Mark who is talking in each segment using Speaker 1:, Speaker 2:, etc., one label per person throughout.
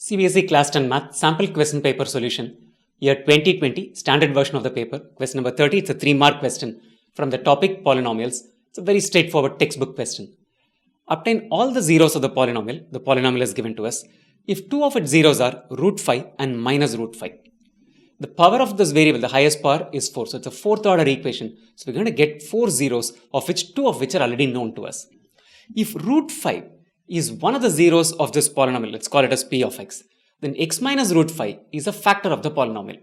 Speaker 1: CBSE Class 10 Math Sample Question Paper Solution, Year 2020, standard version of the paper, question number 30. It's a 3-mark question from the topic Polynomials. It's a very straightforward textbook question. Obtain all the zeros of the polynomial. The polynomial is given to us if two of its zeros are root 5 and minus root 5. The power of this variable, the highest power, is 4. So it's a fourth order equation. So we're going to get 4 zeros, of which 2 of which are already known to us. If root 5 is one of the zeros of this polynomial, let's call it as p of x, then x minus root 5 is a factor of the polynomial.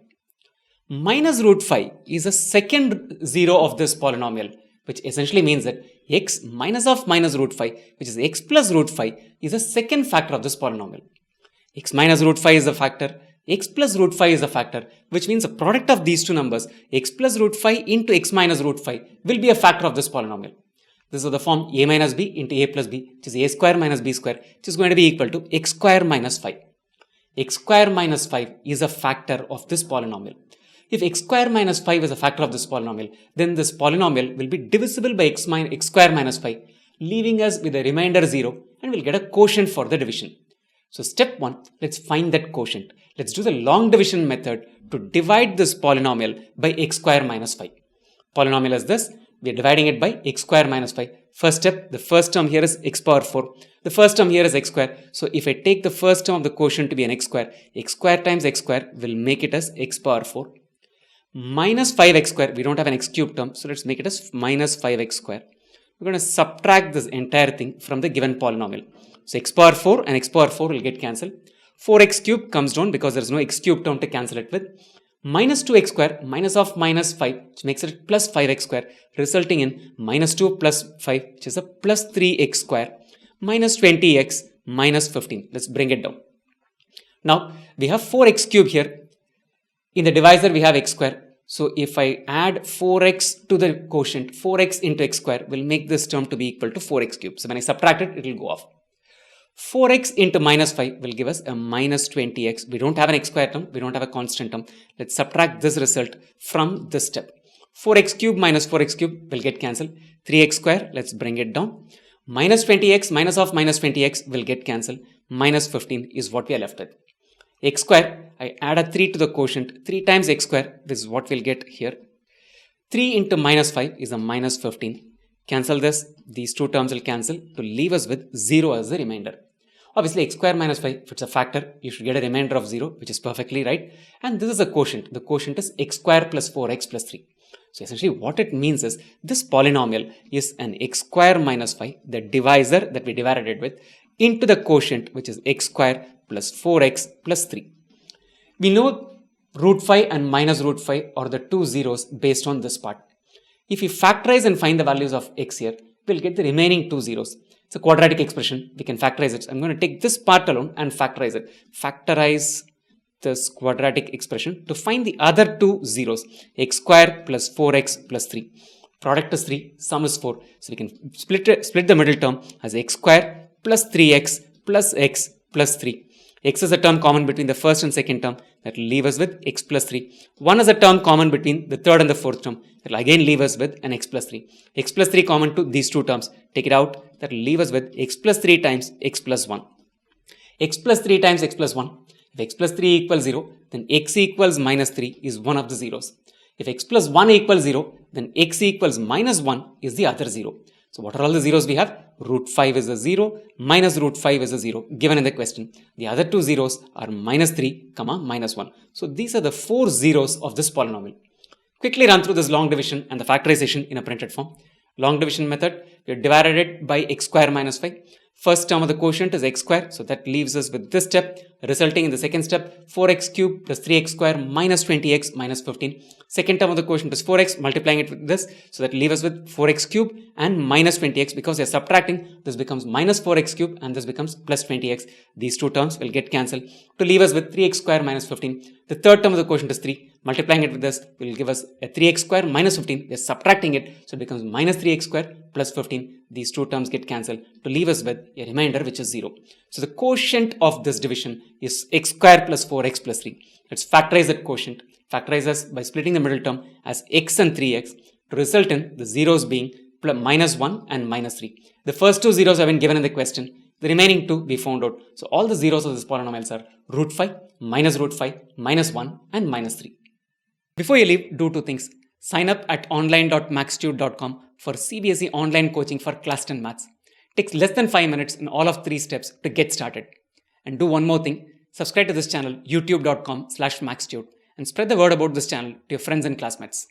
Speaker 1: Minus root 5 is a second zero of this polynomial, which essentially means that x minus of minus root 5, which is x plus root 5, is a second factor of this polynomial. X minus root 5 is a factor, x plus root 5 is a factor, which means the product of these two numbers, x plus root 5 into x minus root 5, will be a factor of this polynomial. This is the form a minus b into a plus b, which is a square minus b square, which is going to be equal to x square minus 5. X square minus 5 is a factor of this polynomial. If x square minus 5 is a factor of this polynomial, then this polynomial will be divisible by x square minus 5, leaving us with a remainder 0, and we'll get a quotient for the division. So step 1, let's find that quotient. Let's do the long division method to divide this polynomial by x square minus 5. Polynomial is this. We are dividing it by x square minus 5. First step, the first term here is x power 4. The first term here is x square. So if I take the first term of the quotient to be an x square times x square will make it as x power 4. Minus 5x square, we don't have an x cube term, so let's make it as minus 5x square. We're going to subtract this entire thing from the given polynomial. So x power 4 and x power 4 will get cancelled. 4x cube comes down because there is no x cube term to cancel it with. Minus 2x square minus of minus 5, which makes it plus 5x square, resulting in minus 2 plus 5, which is a plus 3x square, minus 20x minus 15. Let's bring it down. Now we have 4x cube here. In the divisor we have x square. So if I add 4x to the quotient, 4x into x square will make this term to be equal to 4x cube. So when I subtract it, it will go off. 4x into minus 5 will give us a minus 20x. We don't have an x square term. We don't have a constant term. Let's subtract this result from this step. 4x cube minus 4x cube will get cancelled. 3x square, let's bring it down. Minus 20x minus of minus 20x will get cancelled. Minus 15 is what we are left with. X square, I add a 3 to the quotient. 3 times x square, this is what we'll get here. 3 into minus 5 is a minus 15. Cancel this, these two terms will cancel to leave us with 0 as the remainder. Obviously, x square minus 5, if it's a factor, you should get a remainder of 0, which is perfectly right. And this is a quotient. The quotient is x square plus 4x plus 3. So essentially what it means is this polynomial is an x square minus 5, the divisor that we divided it with, into the quotient, which is x square plus 4x plus 3. We know root 5 and minus root 5 are the two zeros based on this part. If we factorize and find the values of x here, we'll get the remaining two zeros. It's a quadratic expression. We can factorize it. I'm going to take this part alone and factorize it. Factorize this quadratic expression to find the other two zeros. X square plus 4x plus 3. Product is 3. Sum is 4. So we can split the middle term as x square plus 3x plus x plus 3. X is a term common between the first and second term. That will leave us with x plus 3. 1 is a term common between the third and the fourth term. That will again leave us with an x plus 3. X plus 3 common to these two terms. Take it out. That will leave us with x plus 3 times x plus 1. X plus 3 times x plus 1. If x plus 3 equals 0, then x equals minus 3 is one of the zeros. If x plus 1 equals 0, then x equals minus 1 is the other 0. So what are all the zeros we have? Root 5 is a 0, minus root 5 is a 0 given in the question. The other two zeros are minus 3, minus 1. So these are the 4 zeros of this polynomial. Quickly run through this long division and the factorization in a printed form. Long division method, we have divided it by x square minus 5. First term of the quotient is x square, so that leaves us with this step, resulting in the second step, 4x cube plus 3x square minus 20x minus 15. Second term of the quotient is 4x, multiplying it with this, so that leaves us with 4x cube and minus 20x. Because we are subtracting, this becomes minus 4x cube and this becomes plus 20x. These two terms will get cancelled to leave us with 3x square minus 15. The third term of the quotient is 3. Multiplying it with this will give us a 3x square minus 15. We are subtracting it, so it becomes minus 3x square plus 15. These two terms get cancelled to leave us with a remainder which is 0. So the quotient of this division is x square plus 4x plus 3. Let's factorize that quotient. Factorize us by splitting the middle term as x and 3x to result in the zeros being minus 1 and minus 3. The first two zeros have been given in the question. The remaining 2 we found out. So all the zeros of this polynomials are root 5, root 5, -1 and -3. Before you leave, do 2 things. Sign up at online.maxtute.com for CBSE online coaching for class 10 maths. It takes less than 5 minutes in all of 3 steps to get started. And do one more thing. Subscribe to this channel, youtube.com/maxtute, and spread the word about this channel to your friends and classmates.